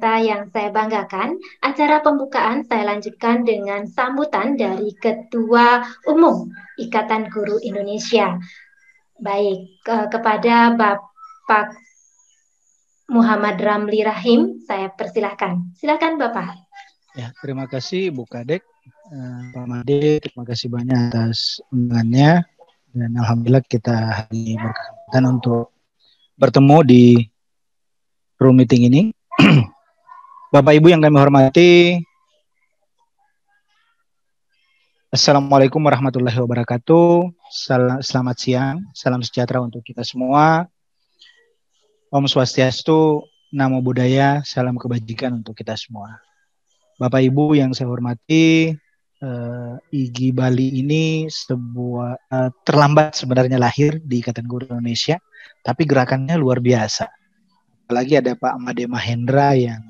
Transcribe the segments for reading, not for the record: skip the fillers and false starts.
Yang saya banggakan, acara pembukaan saya lanjutkan dengan sambutan dari Ketua Umum Ikatan Guru Indonesia. Baik, kepada Bapak Muhammad Ramli Rahim, saya persilahkan. Silakan Bapak. Ya, terima kasih Bu Kadek, Pak Made, terima kasih banyak atas undangannya. Dan alhamdulillah kita hari ini berkesempatan untuk bertemu di room meeting ini. Bapak Ibu yang kami hormati, Assalamualaikum warahmatullahi wabarakatuh. Selamat siang, salam sejahtera untuk kita semua. Om Swastiastu, Namo Buddhaya, salam kebajikan untuk kita semua. Bapak Ibu yang saya hormati, IGI Bali ini terlambat sebenarnya lahir di Ikatan Guru Indonesia, tapi gerakannya luar biasa. Apalagi ada Pak Made Mahendra yang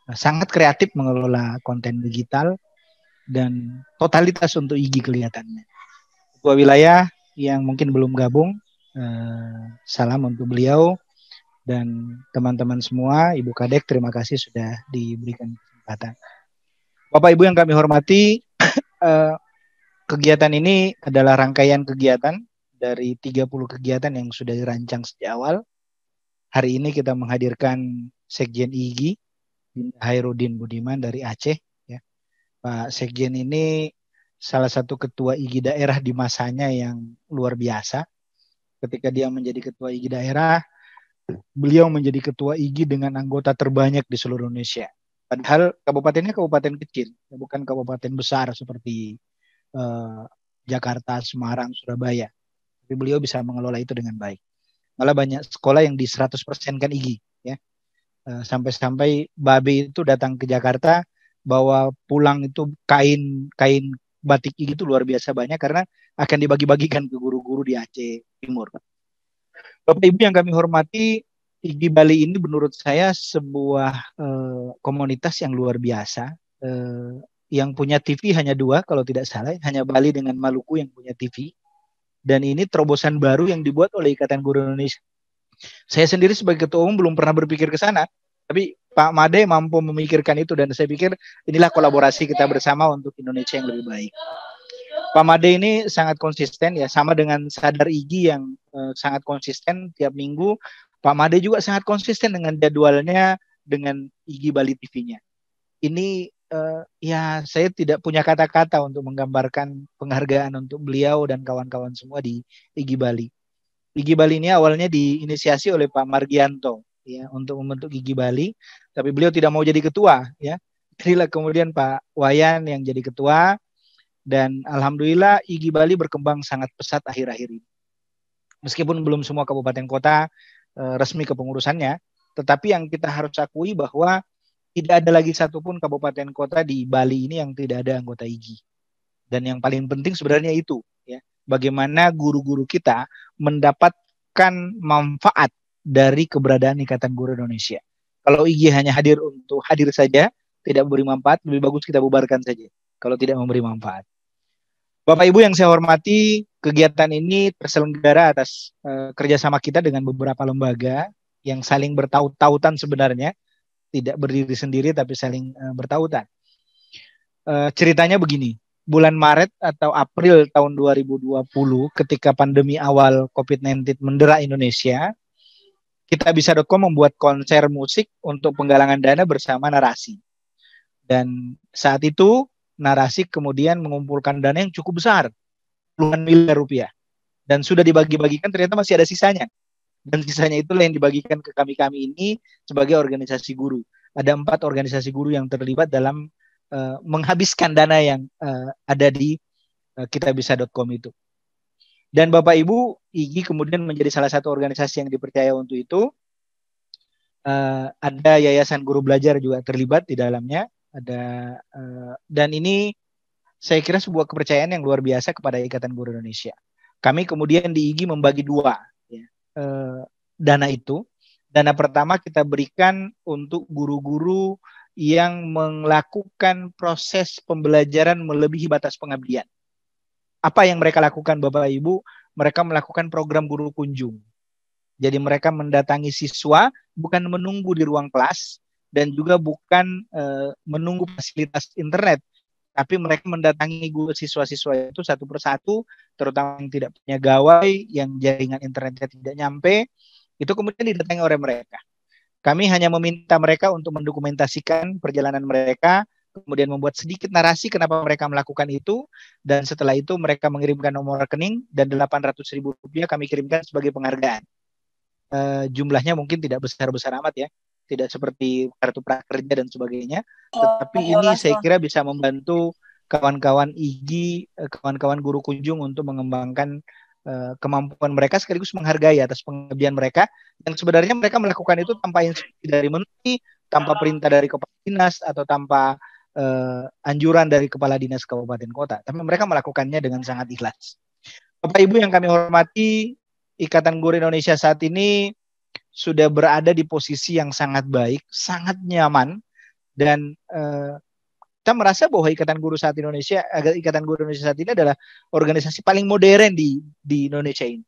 sangat kreatif mengelola konten digital dan totalitas untuk IGI kelihatannya. Ketua wilayah yang mungkin belum gabung, salam untuk beliau dan teman-teman semua. Ibu Kadek, terima kasih sudah diberikan kesempatan. Bapak Ibu yang kami hormati, kegiatan ini adalah rangkaian kegiatan dari 30 kegiatan yang sudah dirancang sejak awal. Hari ini kita menghadirkan Sekjen IGI, Hairudin Budiman dari Aceh. Ya. Pak Sekjen ini salah satu ketua IGI daerah di masanya yang luar biasa. Ketika dia menjadi ketua IGI daerah, beliau menjadi ketua IGI dengan anggota terbanyak di seluruh Indonesia. Padahal kabupatennya kabupaten kecil, bukan kabupaten besar seperti Jakarta, Semarang, Surabaya. Tapi beliau bisa mengelola itu dengan baik. Malah banyak sekolah yang di 100% kan IGI. Ya. Sampai-sampai Babe itu datang ke Jakarta, bawa pulang itu kain batik IGI itu luar biasa banyak karena akan dibagi-bagikan ke guru-guru di Aceh Timur. Bapak Ibu yang kami hormati, IGI Bali ini menurut saya sebuah komunitas yang luar biasa. Yang punya TV hanya 2 kalau tidak salah, hanya Bali dengan Maluku yang punya TV. Dan ini terobosan baru yang dibuat oleh Ikatan Guru Indonesia. Saya sendiri sebagai ketua umum belum pernah berpikir ke sana, tapi Pak Made mampu memikirkan itu dan saya pikir inilah kolaborasi kita bersama untuk Indonesia yang lebih baik. Pak Made ini sangat konsisten ya, sama dengan Sadar IGI yang sangat konsisten tiap minggu. Pak Made juga sangat konsisten dengan jadwalnya dengan IGI Bali TV-nya. Ini ya saya tidak punya kata-kata untuk menggambarkan penghargaan untuk beliau dan kawan-kawan semua di IGI Bali. IGI Bali ini awalnya diinisiasi oleh Pak Margianto ya untuk membentuk IGI Bali, tapi beliau tidak mau jadi ketua ya. Jadilah kemudian Pak Wayan yang jadi ketua dan alhamdulillah IGI Bali berkembang sangat pesat akhir-akhir ini. Meskipun belum semua kabupaten kota resmi kepengurusannya, tetapi yang kita harus akui bahwa tidak ada lagi satupun kabupaten kota di Bali ini yang tidak ada anggota IGI. Dan yang paling penting sebenarnya itu, ya, bagaimana guru-guru kita mendapatkan manfaat dari keberadaan Ikatan Guru Indonesia. Kalau IGI hanya hadir untuk hadir saja, tidak memberi manfaat, lebih bagus kita bubarkan saja. Kalau tidak memberi manfaat. Bapak Ibu yang saya hormati, kegiatan ini terselenggara atas kerjasama kita dengan beberapa lembaga yang saling bertaut-tautan sebenarnya. Tidak berdiri sendiri tapi saling bertautan. Ceritanya begini, bulan Maret atau April tahun 2020 ketika pandemi awal COVID-19 mendera Indonesia, kitabisa.com membuat konser musik untuk penggalangan dana bersama Narasi. Dan saat itu Narasi kemudian mengumpulkan dana yang cukup besar, puluhan miliar rupiah. Dan sudah dibagi-bagikan ternyata masih ada sisanya. Dan sisanya itulah yang dibagikan ke kami-kami ini sebagai organisasi guru. Ada 4 organisasi guru yang terlibat dalam menghabiskan dana yang ada di kitabisa.com itu. Dan Bapak Ibu, IGI kemudian menjadi salah satu organisasi yang dipercaya untuk itu. Ada Yayasan Guru Belajar juga terlibat di dalamnya. Dan ini saya kira sebuah kepercayaan yang luar biasa kepada Ikatan Guru Indonesia. Kami kemudian di IGI membagi 2 dana itu. Dana pertama kita berikan untuk guru-guru yang melakukan proses pembelajaran melebihi batas pengabdian. Apa yang mereka lakukan Bapak Ibu? Mereka melakukan program guru kunjung. Jadi mereka mendatangi siswa bukan menunggu di ruang kelas, dan juga bukan menunggu fasilitas internet, tapi mereka mendatangi guru siswa-siswa itu satu persatu, terutama yang tidak punya gawai, yang jaringan internetnya tidak nyampe, itu kemudian didatangi oleh mereka. Kami hanya meminta mereka untuk mendokumentasikan perjalanan mereka, kemudian membuat sedikit narasi kenapa mereka melakukan itu, dan setelah itu mereka mengirimkan nomor rekening, dan 800.000 rupiah kami kirimkan sebagai penghargaan. Jumlahnya mungkin tidak besar-besar amat ya, tidak seperti kartu prakerja dan sebagainya, tetapi ini saya kira bisa membantu kawan-kawan IGI, kawan-kawan guru kunjung untuk mengembangkan kemampuan mereka sekaligus menghargai atas pengabdian mereka, dan sebenarnya mereka melakukan itu tanpa instruksi dari menteri, tanpa perintah dari kepala dinas, atau tanpa anjuran dari kepala dinas kabupaten kota, tapi mereka melakukannya dengan sangat ikhlas. Bapak Ibu yang kami hormati, Ikatan Guru Indonesia saat ini sudah berada di posisi yang sangat baik, sangat nyaman, dan kita merasa bahwa Ikatan Guru Indonesia saat ini adalah organisasi paling modern di Indonesia ini.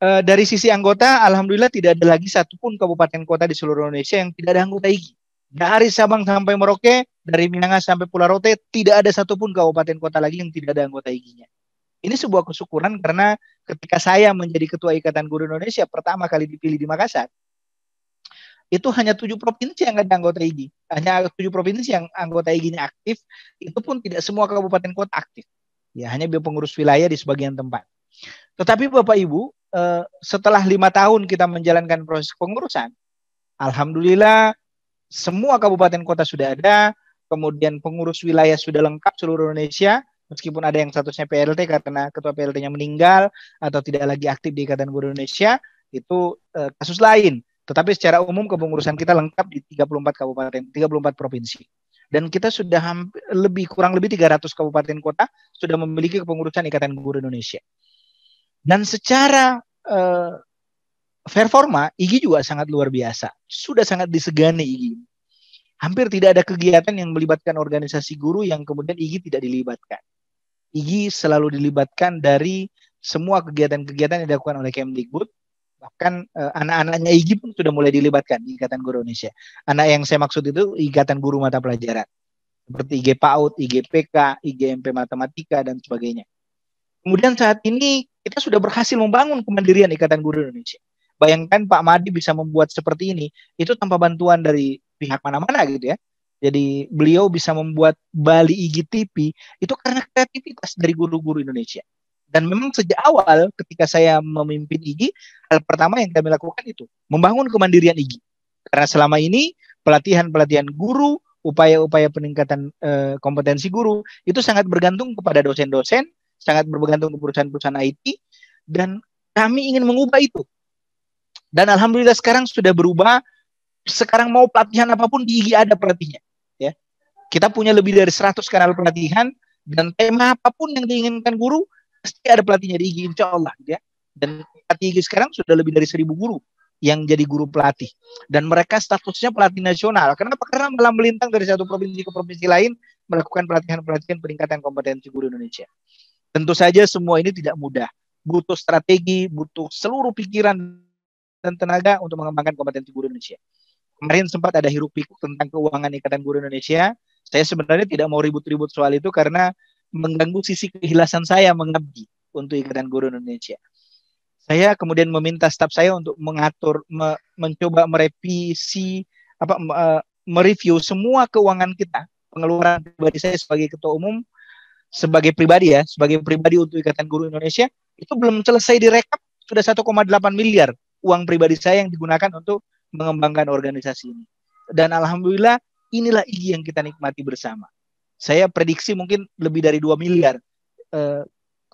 Dari sisi anggota, alhamdulillah tidak ada lagi satupun kabupaten kota di seluruh Indonesia yang tidak ada anggota IGI. Dari Sabang sampai Merauke, dari Minahasa sampai Pulau Rote, tidak ada satupun kabupaten kota lagi yang tidak ada anggota IGI-nya. Ini sebuah kesyukuran karena ketika saya menjadi Ketua Ikatan Guru Indonesia pertama kali dipilih di Makassar, itu hanya 7 provinsi yang ada anggota IGI. Hanya 7 provinsi yang anggota IGI-nya aktif, itu pun tidak semua kabupaten kota aktif. Ya, hanya pengurus wilayah di sebagian tempat. Tetapi Bapak Ibu, setelah 5 tahun kita menjalankan proses pengurusan, alhamdulillah semua kabupaten kota sudah ada, kemudian pengurus wilayah sudah lengkap seluruh Indonesia, meskipun ada yang statusnya PLT karena ketua PLT-nya meninggal atau tidak lagi aktif di Ikatan Guru Indonesia, itu kasus lain. Tetapi secara umum kepengurusan kita lengkap di 34 kabupaten, 34 provinsi. Dan kita sudah kurang lebih 300 kabupaten kota sudah memiliki kepengurusan Ikatan Guru Indonesia. Dan secara performa, IGI juga sangat luar biasa. Sudah sangat disegani IGI. Hampir tidak ada kegiatan yang melibatkan organisasi guru yang kemudian IGI tidak dilibatkan. IGI selalu dilibatkan dari semua kegiatan-kegiatan yang dilakukan oleh Kemdikbud. Bahkan anak-anaknya IGI pun sudah mulai dilibatkan di Ikatan Guru Indonesia. Anak yang saya maksud itu Ikatan Guru Mata Pelajaran. Seperti IG PAUD, IG PK, IGMP Matematika, dan sebagainya. Kemudian saat ini kita sudah berhasil membangun kemandirian Ikatan Guru Indonesia. Bayangkan Pak Madi bisa membuat seperti ini, itu tanpa bantuan dari pihak mana-mana gitu ya. Jadi beliau bisa membuat Bali IGI TV itu karena kreativitas dari guru-guru Indonesia. Dan memang sejak awal ketika saya memimpin IGI, hal pertama yang kami lakukan itu membangun kemandirian IGI. Karena selama ini pelatihan-pelatihan guru, upaya-upaya peningkatan kompetensi guru itu sangat bergantung kepada dosen-dosen, sangat bergantung ke perusahaan-perusahaan IT, dan kami ingin mengubah itu. Dan alhamdulillah sekarang sudah berubah. Sekarang mau pelatihan apapun di IGI ada pelatihnya. Ya. Kita punya lebih dari 100 kanal pelatihan, dan tema apapun yang diinginkan guru pasti ada pelatihnya di IGI, insya Allah. Ya. Dan pelatih IGI sekarang sudah lebih dari 1.000 guru yang jadi guru pelatih. Dan mereka statusnya pelatih nasional. Kenapa? Karena malah melintang dari satu provinsi ke provinsi lain melakukan pelatihan-pelatihan peningkatan kompetensi guru Indonesia. Tentu saja semua ini tidak mudah. Butuh strategi, butuh seluruh pikiran dan tenaga untuk mengembangkan kompetensi guru Indonesia. Kemarin sempat ada hiruk-pikuk tentang keuangan Ikatan Guru Indonesia. Saya sebenarnya tidak mau ribut-ribut soal itu karena mengganggu sisi keikhlasan saya mengabdi untuk Ikatan Guru Indonesia. Saya kemudian meminta staf saya untuk mengatur, mencoba merevisi, mereview semua keuangan kita, pengeluaran pribadi saya sebagai ketua umum, sebagai pribadi untuk Ikatan Guru Indonesia, itu belum selesai direkap, sudah 1,8 miliar uang pribadi saya yang digunakan untuk mengembangkan organisasi ini. Dan alhamdulillah inilah IGI yang kita nikmati bersama. Saya prediksi mungkin lebih dari 2 miliar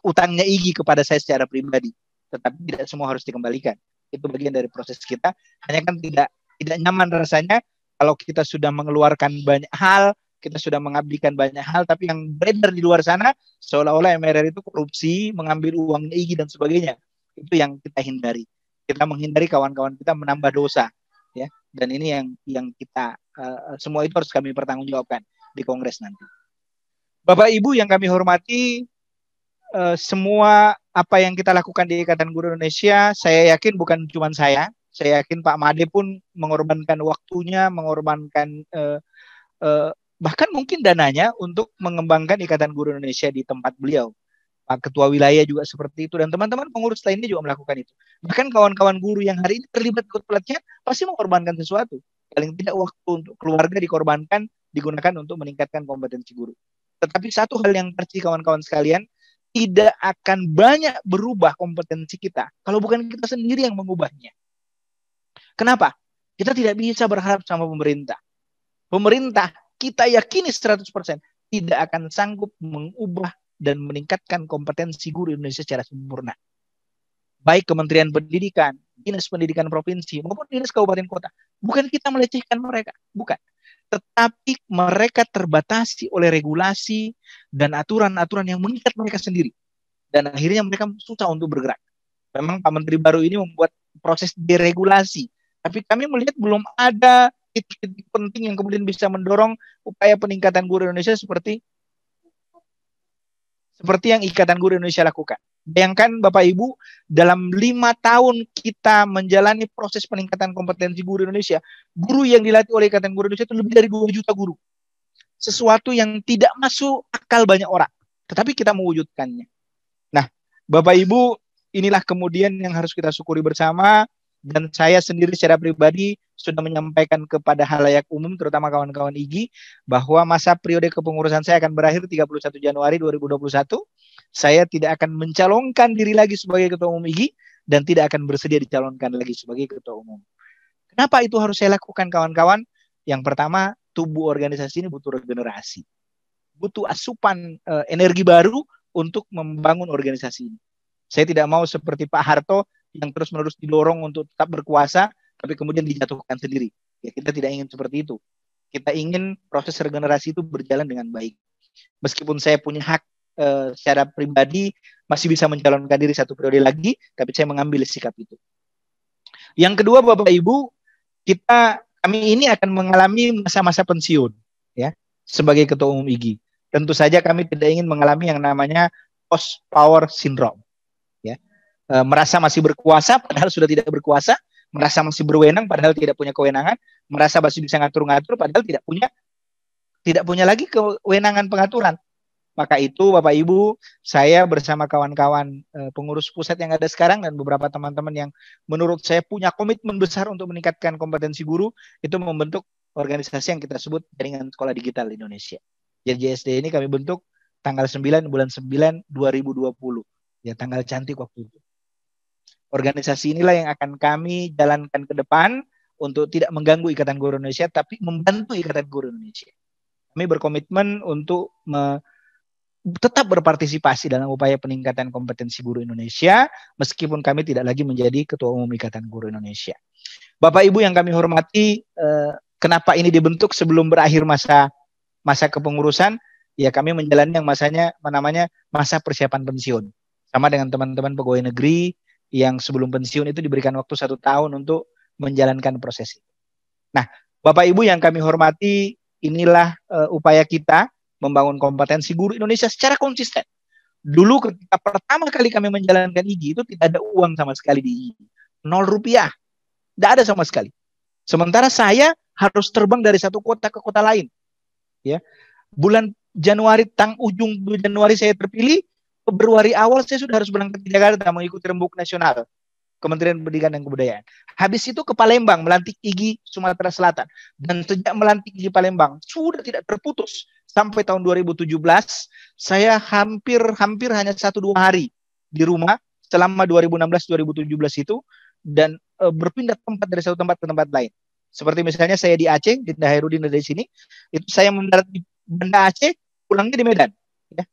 utangnya IGI kepada saya secara pribadi. Tetapi tidak semua harus dikembalikan. Itu bagian dari proses kita. Hanya kan tidak nyaman rasanya kalau kita sudah mengeluarkan banyak hal, kita sudah mengabdikan banyak hal, tapi yang beredar di luar sana seolah-olah MRR itu korupsi, mengambil uangnya IGI dan sebagainya. Itu yang kita hindari. Kita menghindari kawan-kawan kita menambah dosa, ya. Dan ini yang kita semua itu harus kami pertanggungjawabkan di Kongres nanti. Bapak Ibu yang kami hormati, semua apa yang kita lakukan di Ikatan Guru Indonesia, saya yakin bukan cuma saya Saya yakin Pak Made pun mengorbankan waktunya, mengorbankan bahkan mungkin dananya untuk mengembangkan Ikatan Guru Indonesia di tempat beliau. Pak Ketua Wilayah juga seperti itu, dan teman-teman pengurus lainnya juga melakukan itu. Bahkan kawan-kawan guru yang hari ini terlibat ikut pelatihan pasti mengorbankan sesuatu. Paling tidak waktu untuk keluarga dikorbankan, digunakan untuk meningkatkan kompetensi guru. Tetapi satu hal yang pasti kawan-kawan sekalian, tidak akan banyak berubah kompetensi kita kalau bukan kita sendiri yang mengubahnya. Kenapa? Kita tidak bisa berharap sama pemerintah. Pemerintah kita yakini 100% tidak akan sanggup mengubah dan meningkatkan kompetensi guru Indonesia secara sempurna. Baik Kementerian Pendidikan, Dinas Pendidikan Provinsi, maupun Dinas Kabupaten Kota. Bukan kita melecehkan mereka, bukan. Tetapi mereka terbatasi oleh regulasi dan aturan-aturan yang mengikat mereka sendiri. Dan akhirnya mereka susah untuk bergerak. Memang Pak Menteri baru ini membuat proses deregulasi. Tapi kami melihat belum ada titik-titik penting yang kemudian bisa mendorong upaya peningkatan guru Indonesia seperti yang Ikatan Guru Indonesia lakukan. Bayangkan Bapak Ibu, dalam 5 tahun kita menjalani proses peningkatan kompetensi guru Indonesia, guru yang dilatih oleh Ikatan Guru Indonesia itu lebih dari 2 juta guru. Sesuatu yang tidak masuk akal banyak orang. Tetapi kita mewujudkannya. Nah, Bapak Ibu, inilah kemudian yang harus kita syukuri bersama. Dan saya sendiri secara pribadi sudah menyampaikan kepada halayak umum, terutama kawan-kawan IGI, bahwa masa periode kepengurusan saya akan berakhir 31 Januari 2021. Saya tidak akan mencalonkan diri lagi sebagai Ketua Umum IGI dan tidak akan bersedia dicalonkan lagi sebagai Ketua Umum. Kenapa itu harus saya lakukan, kawan-kawan? Yang pertama, tubuh organisasi ini butuh regenerasi. Butuh asupan energi baru untuk membangun organisasi ini. Saya tidak mau seperti Pak Harto yang terus-menerus didorong untuk tetap berkuasa, tapi kemudian dijatuhkan sendiri. Ya, kita tidak ingin seperti itu. Kita ingin proses regenerasi itu berjalan dengan baik. Meskipun saya punya hak secara pribadi masih bisa mencalonkan diri 1 periode lagi, tapi saya mengambil sikap itu. Yang kedua, Bapak Ibu, kami ini akan mengalami masa-masa pensiun, ya, sebagai Ketua Umum IGI. Tentu saja kami tidak ingin mengalami yang namanya post power syndrome. Merasa masih berkuasa padahal sudah tidak berkuasa, merasa masih berwenang padahal tidak punya kewenangan, merasa masih bisa ngatur-ngatur padahal tidak punya lagi kewenangan pengaturan. Maka itu Bapak Ibu, saya bersama kawan-kawan pengurus pusat yang ada sekarang dan beberapa teman-teman yang menurut saya punya komitmen besar untuk meningkatkan kompetensi guru, itu membentuk organisasi yang kita sebut Jaringan Sekolah Digital Indonesia. JSD ini kami bentuk tanggal 9 bulan 9 2020. Ya, tanggal cantik waktu itu. Organisasi inilah yang akan kami jalankan ke depan untuk tidak mengganggu Ikatan Guru Indonesia, tapi membantu Ikatan Guru Indonesia. Kami berkomitmen untuk tetap berpartisipasi dalam upaya peningkatan kompetensi guru Indonesia, meskipun kami tidak lagi menjadi Ketua Umum Ikatan Guru Indonesia. Bapak Ibu yang kami hormati, kenapa ini dibentuk sebelum berakhir masa kepengurusan? Ya, kami menjalani yang namanya masa persiapan pensiun. Sama dengan teman-teman pegawai negeri yang sebelum pensiun itu diberikan waktu 1 tahun untuk menjalankan proses itu. Nah, Bapak Ibu yang kami hormati, inilah upaya kita membangun kompetensi guru Indonesia secara konsisten. Dulu ketika pertama kali kami menjalankan IGI itu tidak ada uang sama sekali di IGI. 0 rupiah. Tidak ada sama sekali. Sementara saya harus terbang dari satu kota ke kota lain. Ya. Bulan Januari, ujung Januari saya terpilih, Februari awal saya sudah harus berangkat ke Jakarta mengikuti rembuk nasional Kementerian Pendidikan dan Kebudayaan. Habis itu ke Palembang melantik IGI Sumatera Selatan. Dan sejak melantik IGI Palembang sudah tidak terputus sampai tahun 2017 saya hampir hanya 1-2 hari di rumah selama 2016-2017 itu, dan berpindah tempat dari satu tempat ke tempat lain. Seperti misalnya saya di Aceh, di Hairudin dari sini, itu saya mendarat di Banda Aceh, pulangnya di Medan, ya,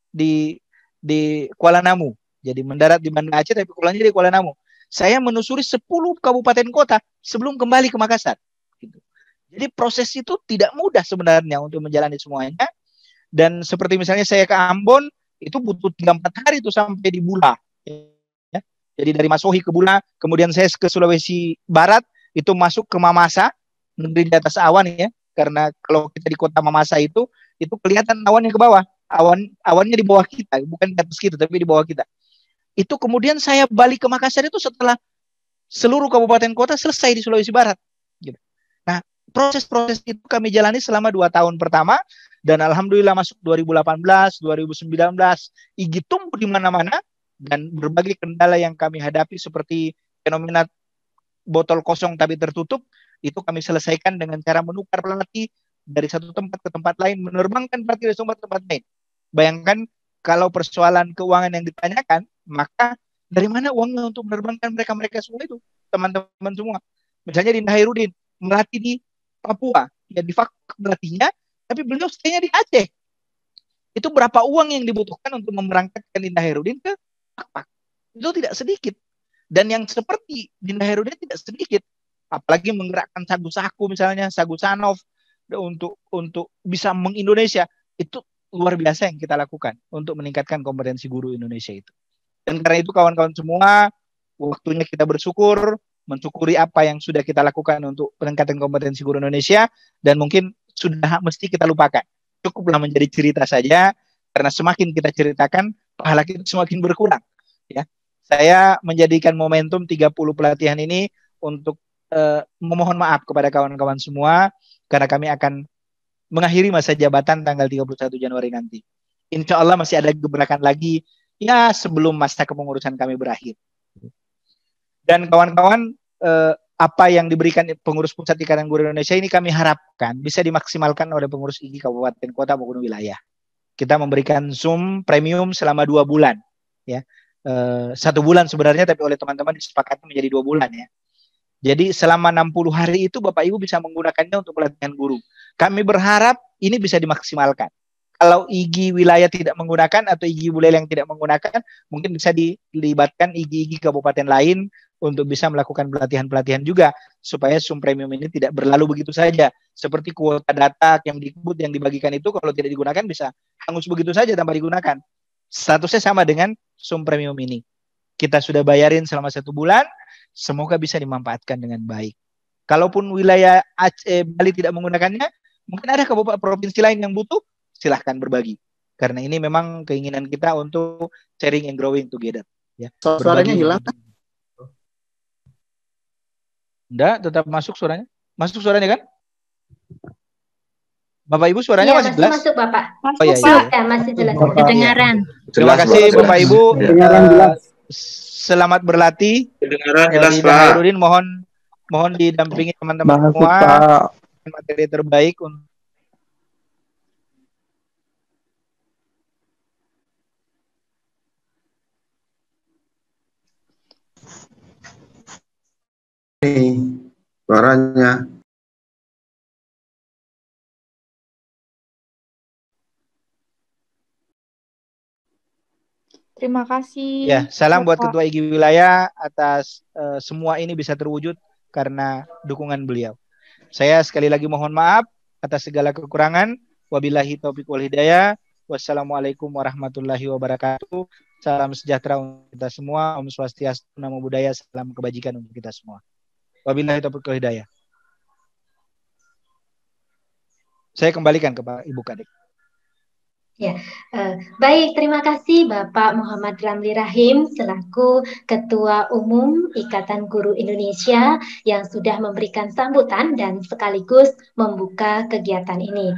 di Kuala Namu. Jadi mendarat di Banda Aceh tapi pulangnya di Kuala Namu. Saya menusuri 10 kabupaten kota sebelum kembali ke Makassar. Gitu. Jadi proses itu tidak mudah sebenarnya untuk menjalani semuanya. Dan seperti misalnya saya ke Ambon, itu butuh 3-4 hari itu sampai di Bula. Ya. Jadi dari Masohi ke Bula, kemudian saya ke Sulawesi Barat, itu masuk ke Mamasa, negeri di atas awan ya. Karena kalau kita di kota Mamasa itu kelihatan awannya ke bawah. Awannya di bawah kita, bukan di atas kita, tapi di bawah kita. Itu kemudian saya balik ke Makassar itu setelah seluruh kabupaten kota selesai di Sulawesi Barat. Gitu. Nah, proses-proses itu kami jalani selama 2 tahun pertama, dan alhamdulillah masuk 2018, 2019, IGI tumbuh di mana-mana, dan berbagai kendala yang kami hadapi seperti fenomena botol kosong tapi tertutup, itu kami selesaikan dengan cara menukar pelatih dari satu tempat ke tempat lain, menerbangkan pelatih dari tempat lain. Bayangkan kalau persoalan keuangan yang ditanyakan, maka dari mana uangnya untuk menerbangkan mereka-mereka semua itu, teman-teman semua. Misalnya Dinda Hairudin melatih di Papua, ya di Fakfak melatihnya, tapi beliau stay-nya di Aceh. Itu berapa uang yang dibutuhkan untuk memberangkatkan Dinda Hairudin ke Fakfak? Itu tidak sedikit. Dan yang seperti Dinda Hairudin tidak sedikit, apalagi menggerakkan Sagu Saku misalnya, Sagu Sanov untuk bisa mengindonesia, itu luar biasa yang kita lakukan untuk meningkatkan kompetensi guru Indonesia itu. Dan karena itu kawan-kawan semua, waktunya kita bersyukur, mensyukuri apa yang sudah kita lakukan untuk peningkatan kompetensi guru Indonesia, dan mungkin sudah mesti kita lupakan. Cukuplah menjadi cerita saja, karena semakin kita ceritakan, pahala kita semakin berkurang. Ya, saya menjadikan momentum 30 pelatihan ini untuk memohon maaf kepada kawan-kawan semua, karena kami akan mengakhiri masa jabatan tanggal 31 Januari nanti. Insya Allah masih ada gebrakan lagi, ya sebelum masa kepengurusan kami berakhir. Dan kawan-kawan, apa yang diberikan pengurus pusat Ikatan Guru Indonesia ini kami harapkan bisa dimaksimalkan oleh pengurus IGI kabupaten kota maupun wilayah. Kita memberikan Zoom premium selama 2 bulan, ya. 1 bulan sebenarnya, tapi oleh teman-teman disepakati menjadi 2 bulan, ya. Jadi selama 60 hari itu Bapak Ibu bisa menggunakannya untuk pelatihan guru. Kami berharap ini bisa dimaksimalkan. Kalau IGI wilayah tidak menggunakan atau IGI wilayah yang tidak menggunakan, mungkin bisa dilibatkan IGI kabupaten lain untuk bisa melakukan pelatihan-pelatihan juga, supaya Zoom premium ini tidak berlalu begitu saja. Seperti kuota data yang dibagikan itu, kalau tidak digunakan bisa hangus begitu saja tanpa digunakan. Statusnya sama dengan Zoom premium ini. Kita sudah bayarin selama 1 bulan, semoga bisa dimanfaatkan dengan baik. Kalaupun wilayah Aceh, Bali tidak menggunakannya, mungkin ada kabupaten provinsi lain yang butuh, silahkan berbagi. Karena ini memang keinginan kita untuk sharing and growing together. Ya. Suaranya hilang. Enggak, tetap masuk suaranya. Masuk suaranya kan? Bapak Ibu suaranya ya, masih jelas? Masuk Bapak. Oh iya, iya. Ya, masih jelas. Kedengaran. Terima kasih Bapak Ibu. Jelas. Selamat berlatih. Kedengaran jelas Pak Hairudin, mohon didampingi teman-teman semua materi terbaik untuk suaranya. Terima kasih. Ya, salam buat Ketua IGI Wilayah atas semua ini bisa terwujud karena dukungan beliau. Saya sekali lagi mohon maaf atas segala kekurangan. Wabillahi taufiq wal hidayah. Wassalamualaikum warahmatullahi wabarakatuh. Salam sejahtera untuk kita semua. Om Swastiastu, Namo Buddhaya, salam kebajikan untuk kita semua. Wabillahi taufiq wal hidayah. Saya kembalikan ke Pak Ibu Kadek. Ya, baik, terima kasih Bapak Muhammad Ramli Rahim selaku Ketua Umum Ikatan Guru Indonesia yang sudah memberikan sambutan dan sekaligus membuka kegiatan ini.